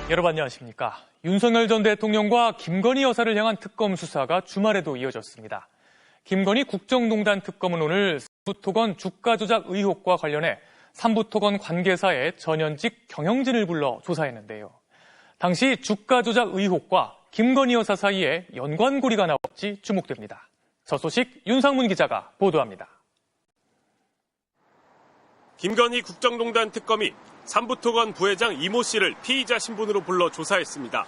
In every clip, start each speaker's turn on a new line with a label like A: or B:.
A: 여러분 안녕하십니까. 윤석열 전 대통령과 김건희 여사를 향한 특검 수사가 주말에도 이어졌습니다. 김건희 국정농단 특검은 오늘 삼부토건 주가 조작 의혹과 관련해 삼부토건 관계사의 전현직 경영진을 불러 조사했는데요. 당시 주가 조작 의혹과 김건희 여사 사이에 연관고리가 나올지 주목됩니다. 저 소식 윤상문 기자가 보도합니다.
B: 김건희 국정농단 특검이 삼부토건 부회장 이모 씨를 피의자 신분으로 불러 조사했습니다.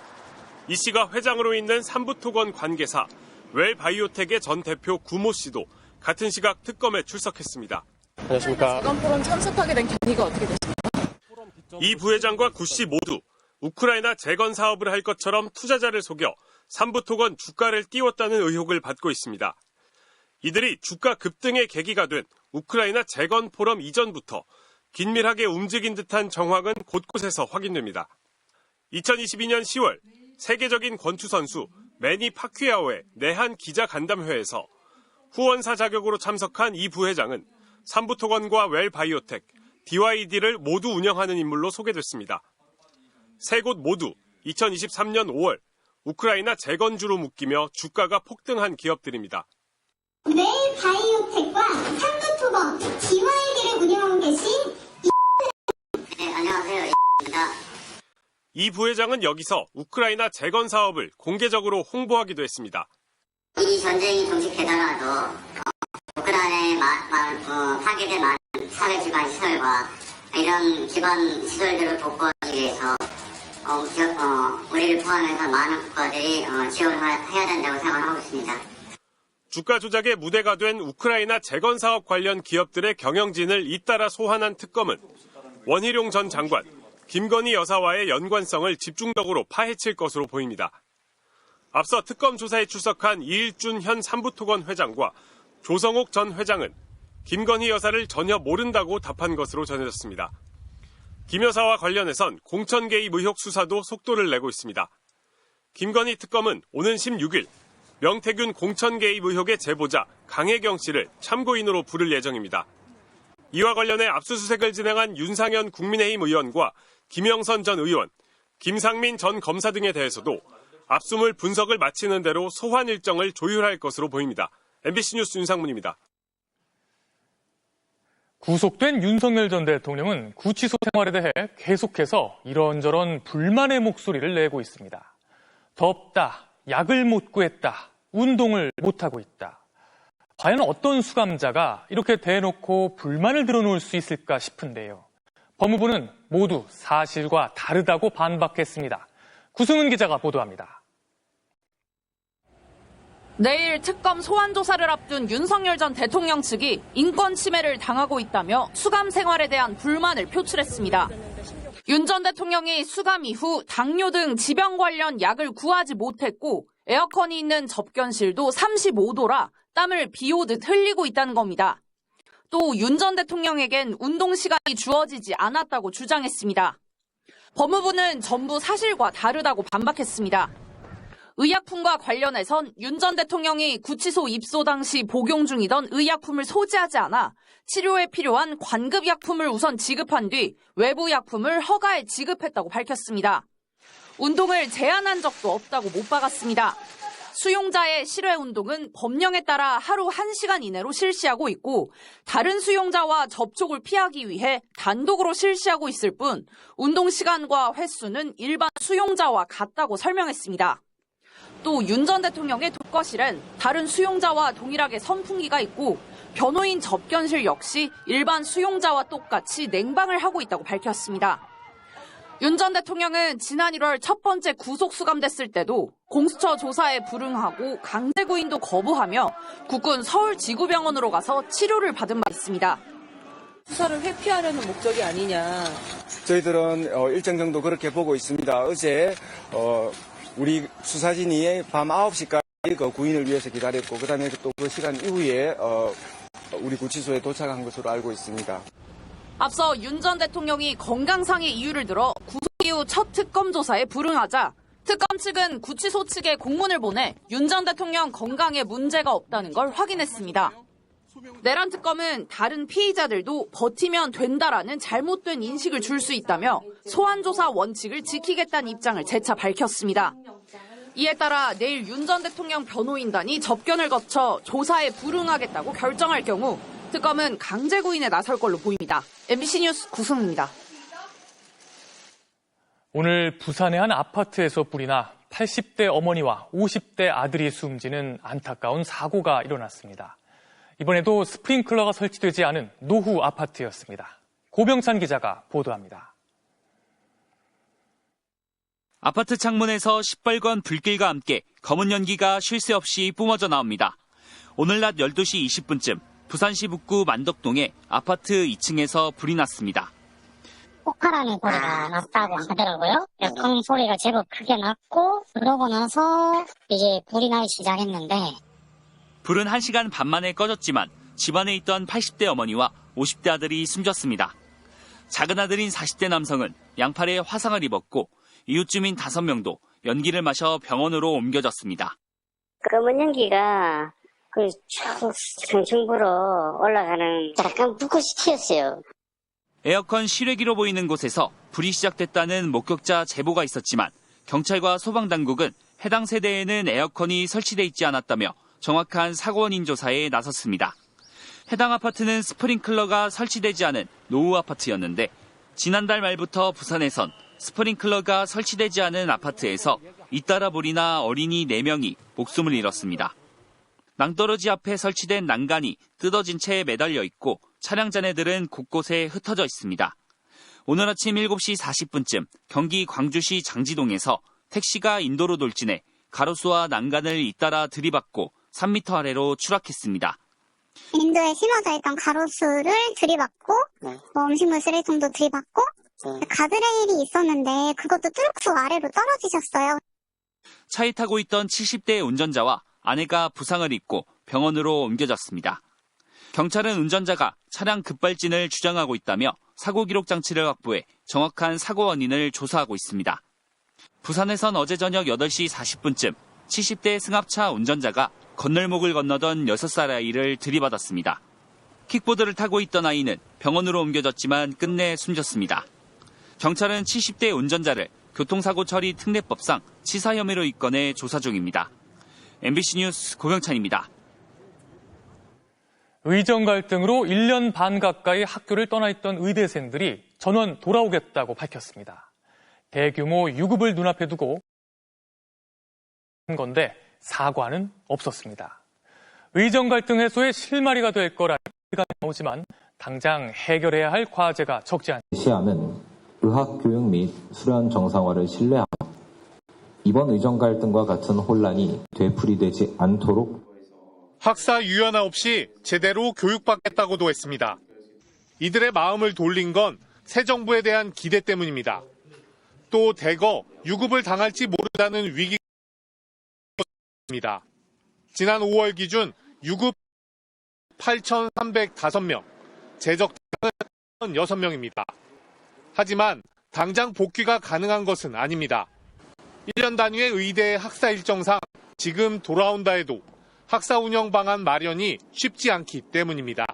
B: 이 씨가 회장으로 있는 삼부토건 관계사 웰바이오텍의 전 대표 구모 씨도 같은 시각 특검에 출석했습니다.
C: 안녕하십니까. 재건 포럼 참석하게 된 계기가 어떻게 되십니까?
B: 이 부회장과 구 씨 모두 우크라이나 재건 사업을 할 것처럼 투자자를 속여 삼부토건 주가를 띄웠다는 의혹을 받고 있습니다. 이들이 주가 급등의 계기가 된 우크라이나 재건 포럼 이전부터 긴밀하게 움직인 듯한 정황은 곳곳에서 확인됩니다. 2022년 10월 세계적인 권투 선수 매니 파퀴아오의 내한 기자 간담회에서 후원사 자격으로 참석한 이 부회장은 삼부토건과 웰바이오텍, DYD를 모두 운영하는 인물로 소개됐습니다. 세 곳 모두 2023년 5월 우크라이나 재건주로 묶이며 주가가 폭등한 기업들입니다.
D: 웰바이오텍과 삼부토건, DYD를 운영하고 계신 네, 안녕하세요.
B: 이 부회장은 여기서 우크라이나 재건 사업을 공개적으로 홍보하기도 했습니다.
D: 이 전쟁이 종식되더라도 우크라이나에 파괴된 많은 사회기반 시설과 이런 기반 시설들을 복구하기 위해서 우리를 포함해서 많은 국가들이 지원을 해야 된다고 생각하고 있습니다.
B: 주가 조작의 무대가 된 우크라이나 재건 사업 관련 기업들의 경영진을 잇따라 소환한 특검은 원희룡 전 장관, 김건희 여사와의 연관성을 집중적으로 파헤칠 것으로 보입니다. 앞서 특검 조사에 출석한 이일준 현 삼부토건 회장과 조성옥 전 회장은 김건희 여사를 전혀 모른다고 답한 것으로 전해졌습니다. 김 여사와 관련해선 공천 개입 의혹 수사도 속도를 내고 있습니다. 김건희 특검은 오는 16일 명태균 공천 개입 의혹의 제보자 강혜경 씨를 참고인으로 부를 예정입니다. 이와 관련해 압수수색을 진행한 윤상현 국민의힘 의원과 김영선 전 의원, 김상민 전 검사 등에 대해서도 압수물 분석을 마치는 대로 소환 일정을 조율할 것으로 보입니다. MBC 뉴스 윤상문입니다.
A: 구속된 윤석열 전 대통령은 구치소 생활에 대해 계속해서 이런저런 불만의 목소리를 내고 있습니다. 덥다, 약을 못 구했다, 운동을 못하고 있다. 과연 어떤 수감자가 이렇게 대놓고 불만을 드러놓을 수 있을까 싶은데요. 법무부는 모두 사실과 다르다고 반박했습니다. 구승은 기자가 보도합니다.
C: 내일 특검 소환 조사를 앞둔 윤석열 전 대통령 측이 인권 침해를 당하고 있다며 수감 생활에 대한 불만을 표출했습니다. 윤 전 대통령이 수감 이후 당뇨 등 지병 관련 약을 구하지 못했고 에어컨이 있는 접견실도 35도라 땀을 비오듯 흘리고 있다는 겁니다. 또 윤 전 대통령에겐 운동 시간이 주어지지 않았다고 주장했습니다. 법무부는 전부 사실과 다르다고 반박했습니다. 의약품과 관련해선 윤 전 대통령이 구치소 입소 당시 복용 중이던 의약품을 소지하지 않아 치료에 필요한 관급약품을 우선 지급한 뒤 외부 약품을 허가해 지급했다고 밝혔습니다. 운동을 제한한 적도 없다고 못 박았습니다. 수용자의 실외 운동은 법령에 따라 하루 1시간 이내로 실시하고 있고 다른 수용자와 접촉을 피하기 위해 단독으로 실시하고 있을 뿐 운동 시간과 횟수는 일반 수용자와 같다고 설명했습니다. 또 윤 전 대통령의 독거실엔 다른 수용자와 동일하게 선풍기가 있고 변호인 접견실 역시 일반 수용자와 똑같이 냉방을 하고 있다고 밝혔습니다. 윤 전 대통령은 지난 1월 첫 번째 구속 수감됐을 때도 공수처 조사에 불응하고 강제 구인도 거부하며 국군 서울지구병원으로 가서 치료를 받은 바 있습니다.
E: 수사를 회피하려는 목적이 아니냐.
F: 저희들은 일정 정도 그렇게 보고 있습니다. 어제 우리 수사진이 밤 9시까지 그 구인을 위해서 기다렸고 그다음에 또 그 시간 이후에 우리 구치소에 도착한 것으로 알고 있습니다.
C: 앞서 윤 전 대통령이 건강상의 이유를 들어 구속 이후 첫 특검 조사에 불응하자 특검 측은 구치소 측에 공문을 보내 윤 전 대통령 건강에 문제가 없다는 걸 확인했습니다. 내란 특검은 다른 피의자들도 버티면 된다라는 잘못된 인식을 줄 수 있다며 소환조사 원칙을 지키겠다는 입장을 재차 밝혔습니다. 이에 따라 내일 윤 전 대통령 변호인단이 접견을 거쳐 조사에 불응하겠다고 결정할 경우 특검은 강제 구인에 나설 걸로 보입니다. MBC 뉴스 구승우입니다.
A: 오늘 부산의 한 아파트에서 불이 나 80대 어머니와 50대 아들이 숨지는 안타까운 사고가 일어났습니다. 이번에도 스프링클러가 설치되지 않은 노후 아파트였습니다. 고병찬 기자가 보도합니다.
G: 아파트 창문에서 시뻘건 불길과 함께 검은 연기가 쉴 새 없이 뿜어져 나옵니다. 오늘 낮 12시 20분쯤 부산시 북구 만덕동의 아파트 2층에서 불이 났습니다.
H: 폭발하는 소리가 났다고 하더라고요. 통 소리가 제법 크게 났고 그러고 나서 이제 불이 나기 시작했는데
G: 불은 1시간 반 만에 꺼졌지만 집안에 있던 80대 어머니와 50대 아들이 숨졌습니다. 작은 아들인 40대 남성은 양팔에 화상을 입었고 이웃 주민 5명도 연기를 마셔 병원으로 옮겨졌습니다.
H: 검은 연기가 쭉 중층부로 올라가는 약간 불꽃이 튀었어요.
G: 에어컨 실외기로 보이는 곳에서 불이 시작됐다는 목격자 제보가 있었지만 경찰과 소방당국은 해당 세대에는 에어컨이 설치돼 있지 않았다며 정확한 사고 원인 조사에 나섰습니다. 해당 아파트는 스프링클러가 설치되지 않은 노후 아파트였는데 지난달 말부터 부산에선 스프링클러가 설치되지 않은 아파트에서 잇따라 불이 나 어린이 4명이 목숨을 잃었습니다. 낭떠러지 앞에 설치된 난간이 뜯어진 채 매달려 있고 차량 잔해들은 곳곳에 흩어져 있습니다. 오늘 아침 7시 40분쯤 경기 광주시 장지동에서 택시가 인도로 돌진해 가로수와 난간을 잇따라 들이받고 3m 아래로 추락했습니다.
H: 인도에 심어져 있던 가로수를 들이받고 음식물 쓰레기통도 들이받고 가드레일이 있었는데 그것도 뚫고 아래로 떨어지셨어요.
G: 차에 타고 있던 70대 운전자와 아내가 부상을 입고 병원으로 옮겨졌습니다. 경찰은 운전자가 차량 급발진을 주장하고 있다며 사고 기록 장치를 확보해 정확한 사고 원인을 조사하고 있습니다. 부산에선 어제 저녁 8시 40분쯤 70대 승합차 운전자가 건널목을 건너던 6살 아이를 들이받았습니다. 킥보드를 타고 있던 아이는 병원으로 옮겨졌지만 끝내 숨졌습니다. 경찰은 70대 운전자를 교통사고 처리 특례법상 치사 혐의로 입건해 조사 중입니다. MBC 뉴스 고병찬입니다.
A: 의정 갈등으로 1년 반 가까이 학교를 떠나 있던 의대생들이 전원 돌아오겠다고 밝혔습니다. 대규모 유급을 눈앞에 두고 한 건데 사과는 없었습니다. 의정 갈등 해소의 실마리가 될 거라는 얘기가 나오지만 당장 해결해야 할 과제가 적지 않습니다.
I: 시야는 의학 교육 및 수련 정상화를 신뢰하며 이번 의정 갈등과 같은 혼란이 되풀이되지 않도록
J: 학사 유연화 없이 제대로 교육받겠다고도 했습니다. 이들의 마음을 돌린 건 새 정부에 대한 기대 때문입니다. 또 대거 유급을 당할지 모른다는 위기가 있습니다. 지난 5월 기준 유급 8,305명, 재적당은 6명입니다. 하지만 당장 복귀가 가능한 것은 아닙니다. 1년 단위의 의대 학사 일정상 지금 돌아온다 해도 학사 운영 방안 마련이 쉽지 않기 때문입니다.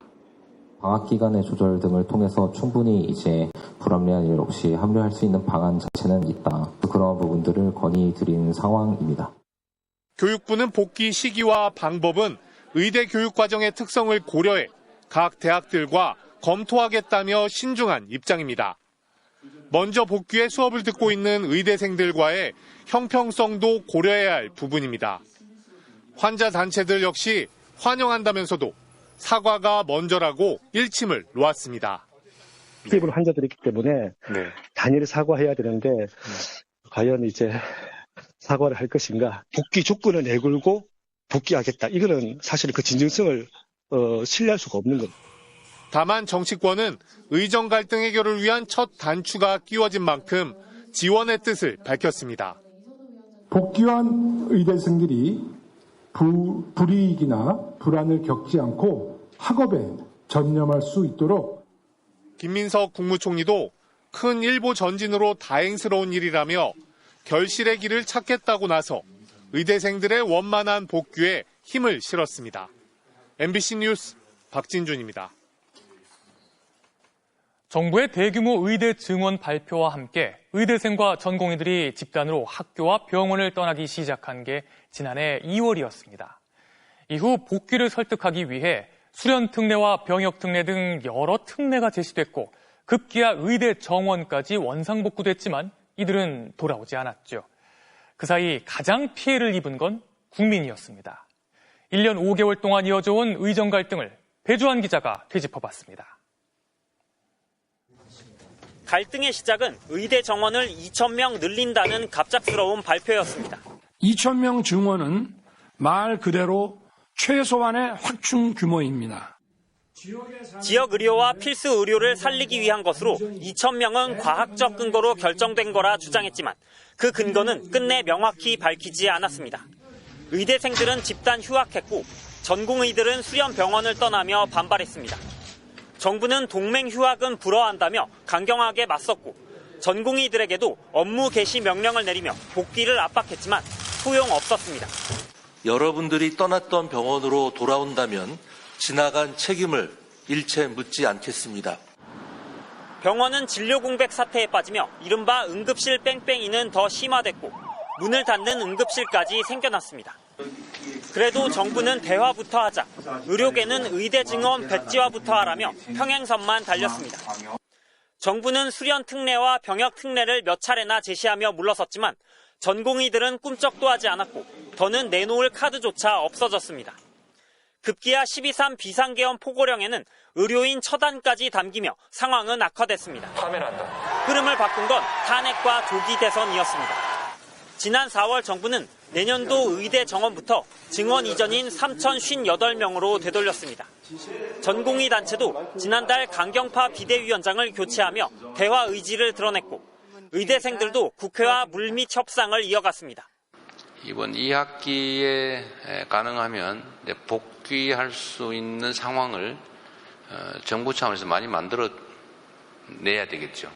I: 방학 기간의 조절 등을 통해서 충분히 이제 불합리한 일 없이 합류할 수 있는 방안 자체는 있다. 그런 부분들을 건의드린 상황입니다.
J: 교육부는 복귀 시기와 방법은 의대 교육 과정의 특성을 고려해 각 대학들과 검토하겠다며 신중한 입장입니다. 먼저 복귀에 수업을 듣고 있는 의대생들과의 형평성도 고려해야 할 부분입니다. 환자 단체들 역시 환영한다면서도 사과가 먼저라고 일침을 놓았습니다.
K: 피부는 환자들이 있기 때문에 단일히 사과해야 되는데 과연 이제 사과를 할 것인가. 복귀 조건을 내걸고 복귀하겠다. 이거는 사실 그 진정성을 신뢰할 수가 없는 겁니다.
J: 다만 정치권은 의정 갈등 해결을 위한 첫 단추가 끼워진 만큼 지원의 뜻을 밝혔습니다.
L: 복귀한 의대생들이 불이익이나 불안을 겪지 않고 학업에 전념할 수 있도록
J: 김민석 국무총리도 큰 일보 전진으로 다행스러운 일이라며 결실의 길을 찾겠다고 나서 의대생들의 원만한 복귀에 힘을 실었습니다. MBC 뉴스 박진준입니다.
A: 정부의 대규모 의대 증원 발표와 함께 의대생과 전공의들이 집단으로 학교와 병원을 떠나기 시작한 게 지난해 2월이었습니다. 이후 복귀를 설득하기 위해 수련 특례와 병역 특례 등 여러 특례가 제시됐고 급기야 의대 정원까지 원상복구됐지만 이들은 돌아오지 않았죠. 그 사이 가장 피해를 입은 건 국민이었습니다. 1년 5개월 동안 이어져온 의정 갈등을 배주환 기자가 되짚어봤습니다.
M: 갈등의 시작은 의대 정원을 2,000명 늘린다는 갑작스러운 발표였습니다.
N: 2,000명 증원은 말 그대로 최소한의 확충 규모입니다.
M: 지역 의료와 필수 의료를 살리기 위한 것으로 2,000명은 과학적 근거로 결정된 거라 주장했지만 그 근거는 끝내 명확히 밝히지 않았습니다. 의대생들은 집단 휴학했고 전공의들은 수련 병원을 떠나며 반발했습니다. 정부는 동맹 휴학은 불허한다며 강경하게 맞섰고 전공의들에게도 업무 개시 명령을 내리며 복귀를 압박했지만 소용없었습니다.
O: 여러분들이 떠났던 병원으로 돌아온다면 지나간 책임을 일체 묻지 않겠습니다.
M: 병원은 진료 공백 사태에 빠지며 이른바 응급실 뺑뺑이는 더 심화됐고 문을 닫는 응급실까지 생겨났습니다. 그래도 정부는 대화부터 하자, 의료계는 의대 증원 백지화부터 하라며 평행선만 달렸습니다. 정부는 수련 특례와 병역 특례를 몇 차례나 제시하며 물러섰지만 전공의들은 꿈쩍도 하지 않았고 더는 내놓을 카드조차 없어졌습니다. 급기야 12.3 비상계엄 포고령에는 의료인 처단까지 담기며 상황은 악화됐습니다. 흐름을 바꾼 건 탄핵과 조기 대선이었습니다. 지난 4월 정부는 내년도 의대 정원부터 증원 이전인 3,058명으로 되돌렸습니다. 전공의 단체도 지난달 강경파 비대위원장을 교체하며 대화 의지를 드러냈고 의대생들도 국회와 물밑 협상을 이어갔습니다.
P: 이번 2학기에 가능하면 복귀할 수 있는 상황을 정부 차원에서 많이 만들어내야 되겠죠.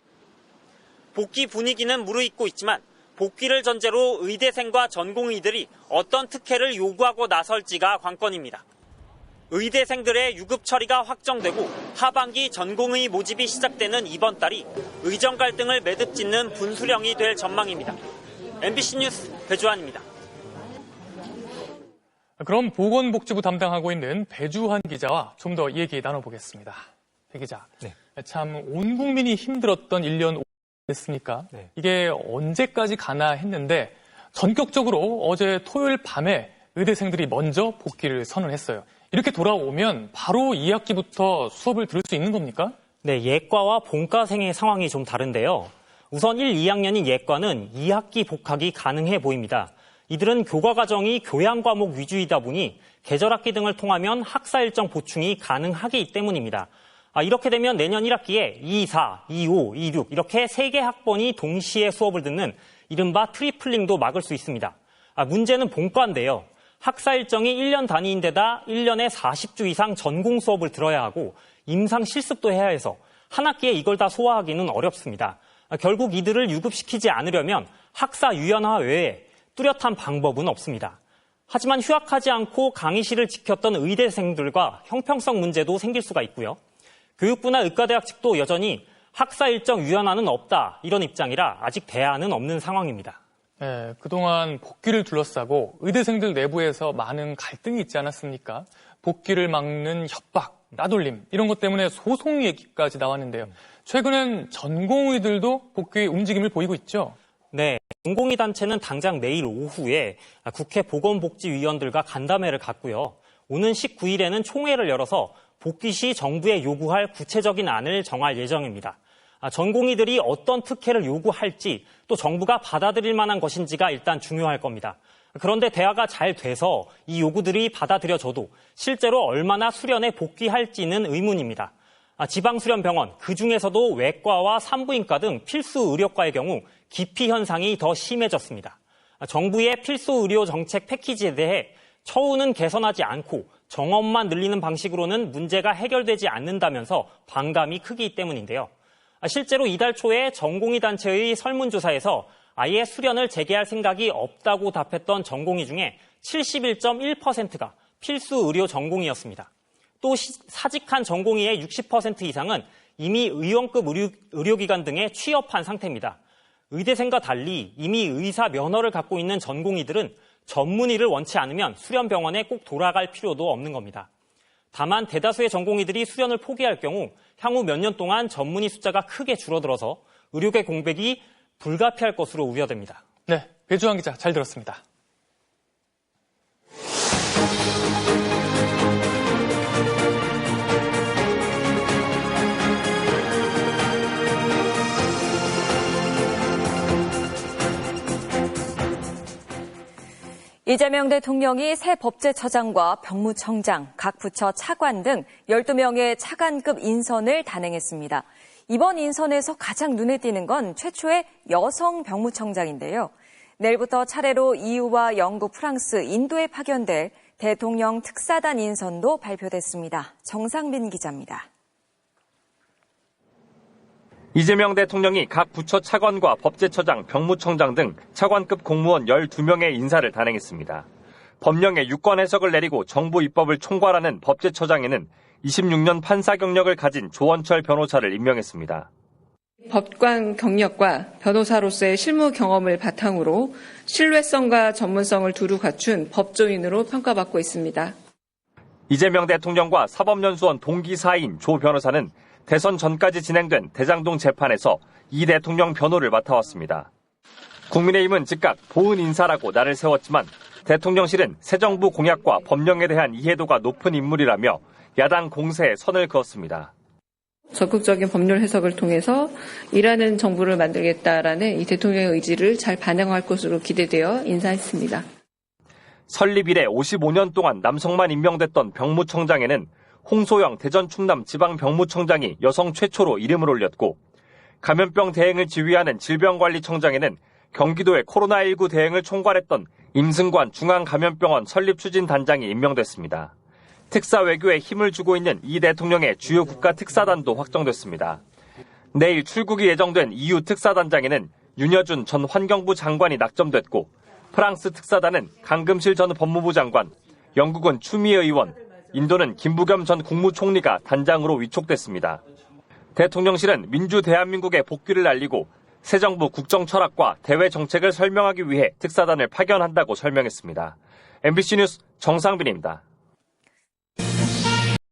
M: 복귀 분위기는 무르익고 있지만 복귀를 전제로 의대생과 전공의들이 어떤 특혜를 요구하고 나설지가 관건입니다. 의대생들의 유급 처리가 확정되고 하반기 전공의 모집이 시작되는 이번 달이 의정 갈등을 매듭짓는 분수령이 될 전망입니다. MBC 뉴스 배주환입니다.
A: 그럼 보건복지부 담당하고 있는 배주환 기자와 좀 더 얘기 나눠보겠습니다. 배 기자, 참 온 국민이 힘들었던 1년 됐으니까 이게 언제까지 가나 했는데 전격적으로 어제 토요일 밤에 의대생들이 먼저 복귀를 선언했어요. 이렇게 돌아오면 바로 2학기부터 수업을 들을 수 있는 겁니까?
Q: 네, 예과와 본과생의 상황이 좀 다른데요. 우선 1, 2학년인 예과는 2학기 복학이 가능해 보입니다. 이들은 교과 과정이 교양 과목 위주이다 보니 계절학기 등을 통하면 학사 일정 보충이 가능하기 때문입니다. 이렇게 되면 내년 1학기에 2, 4, 2, 5, 2, 6 이렇게 3개 학번이 동시에 수업을 듣는 이른바 트리플링도 막을 수 있습니다. 문제는 본과인데요. 학사 일정이 1년 단위인데다 1년에 40주 이상 전공 수업을 들어야 하고 임상 실습도 해야 해서 한 학기에 이걸 다 소화하기는 어렵습니다. 결국 이들을 유급시키지 않으려면 학사 유연화 외에 뚜렷한 방법은 없습니다. 하지만 휴학하지 않고 강의실을 지켰던 의대생들과 형평성 문제도 생길 수가 있고요. 교육부나 의과대학 측도 여전히 학사 일정 유연화는 없다 이런 입장이라 아직 대안은 없는 상황입니다.
A: 네, 그동안 복귀를 둘러싸고 의대생들 내부에서 많은 갈등이 있지 않았습니까? 복귀를 막는 협박, 따돌림 이런 것 때문에 소송 얘기까지 나왔는데요. 최근엔 전공의들도 복귀 움직임을 보이고 있죠?
Q: 네, 전공의 단체는 당장 내일 오후에 국회 보건복지위원들과 간담회를 갖고요. 오는 19일에는 총회를 열어서 복귀 시 정부에 요구할 구체적인 안을 정할 예정입니다. 전공의들이 어떤 특혜를 요구할지 또 정부가 받아들일 만한 것인지가 일단 중요할 겁니다. 그런데 대화가 잘 돼서 이 요구들이 받아들여져도 실제로 얼마나 수련에 복귀할지는 의문입니다. 지방수련병원, 그중에서도 외과와 산부인과 등 필수 의료과의 경우 기피 현상이 더 심해졌습니다. 정부의 필수 의료 정책 패키지에 대해 처우는 개선하지 않고 정원만 늘리는 방식으로는 문제가 해결되지 않는다면서 반감이 크기 때문인데요. 실제로 이달 초에 전공의 단체의 설문조사에서 아예 수련을 재개할 생각이 없다고 답했던 전공의 중에 71.1%가 필수 의료 전공이었습니다. 또 사직한 전공의의 60% 이상은 이미 의원급 의료기관 등에 취업한 상태입니다. 의대생과 달리 이미 의사 면허를 갖고 있는 전공의들은 전문의를 원치 않으면 수련병원에 꼭 돌아갈 필요도 없는 겁니다. 다만 대다수의 전공의들이 수련을 포기할 경우 향후 몇 년 동안 전문의 숫자가 크게 줄어들어서 의료계 공백이 불가피할 것으로 우려됩니다.
A: 네, 배주환 기자 잘 들었습니다.
R: 이재명 대통령이 새 법제처장과 병무청장, 각 부처 차관 등 12명의 차관급 인선을 단행했습니다. 이번 인선에서 가장 눈에 띄는 건 최초의 여성 병무청장인데요. 내일부터 차례로 EU와 영국, 프랑스, 인도에 파견될 대통령 특사단 인선도 발표됐습니다. 정상빈 기자입니다.
S: 이재명 대통령이 각 부처 차관과 법제처장, 병무청장 등 차관급 공무원 12명의 인사를 단행했습니다. 법령의 유권 해석을 내리고 정부 입법을 총괄하는 법제처장에는 26년 판사 경력을 가진 조원철 변호사를 임명했습니다.
T: 법관 경력과 변호사로서의 실무 경험을 바탕으로 신뢰성과 전문성을 두루 갖춘 법조인으로 평가받고 있습니다.
S: 이재명 대통령과 사법연수원 동기 사이인 조 변호사는 대선 전까지 진행된 대장동 재판에서 이 대통령 변호를 맡아왔습니다. 국민의힘은 즉각 보은 인사라고 날을 세웠지만 대통령실은 새 정부 공약과 법령에 대한 이해도가 높은 인물이라며 야당 공세에 선을 그었습니다.
T: 적극적인 법률 해석을 통해서 일하는 정부를 만들겠다라는 이 대통령의 의지를 잘 반영할 것으로 기대되어 인사했습니다.
S: 설립 이래 55년 동안 남성만 임명됐던 병무청장에는 홍소영 대전 충남 지방병무청장이 여성 최초로 이름을 올렸고 감염병 대응을 지휘하는 질병관리청장에는 경기도의 코로나19 대응을 총괄했던 임승관 중앙감염병원 설립추진단장이 임명됐습니다. 특사 외교에 힘을 주고 있는 이 대통령의 주요 국가 특사단도 확정됐습니다. 내일 출국이 예정된 EU 특사단장에는 윤여준 전 환경부 장관이 낙점됐고 프랑스 특사단은 강금실 전 법무부 장관, 영국은 추미애 의원, 인도는 김부겸 전 국무총리가 단장으로 위촉됐습니다. 대통령실은 민주 대한민국의 복귀를 알리고 새 정부 국정 철학과 대외 정책을 설명하기 위해 특사단을 파견한다고 설명했습니다. MBC 뉴스 정상빈입니다.